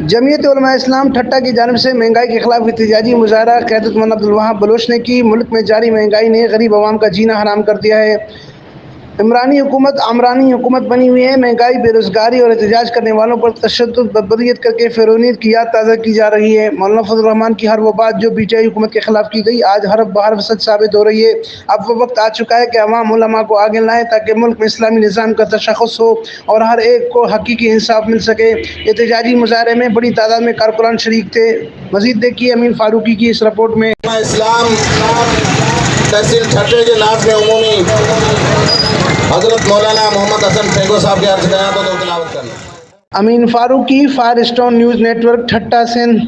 जमीयत उलमा इस्लाम ठट्टा की जानिब से महंगाई के खिलाफ एहतजाजी मुजाहरा क़यादतमंद अब्दुल वहाब बलोच ने की। मुल्क में जारी महंगाई ने गरीब अवाम का जीना हराम कर दिया है। इमरानी हुकूमत आमरानी हुकूमत बनी हुई है। महंगाई, बेरोजगारी और एहतजाज करने वालों पर तशद्दुद बदबदियत करके फ़िरौनियत की याद ताज़ा की जा रही है। मौलाना फजल रहमान की हर वो बात जो पीटीआई हुकूमत के खिलाफ की गई आज हर बार सच साबित हो रही है। अब वो वक्त आ चुका है कि अवाम उलमा को आगे लाएं ताकि मुल्क में इस्लामी निज़ाम का तशख़्ख़ुस हो और हर एक को हकीकी इंसाफ मिल सके। एहतजाजी मुजाहरे में बड़ी तादाद में कारकुनान शरीक थे। मज़ीद देखिए अमीन फारूकी की इस रिपोर्ट में। इस्लाम तहसील ठट्टे के नाज में उमूमी हजरत मौलाना मोहम्मद हसन फेगो साहब के अर्ज कयां तो तिलावत करना। Amin Farooqui, fire stone news network, Thatta, Sindh.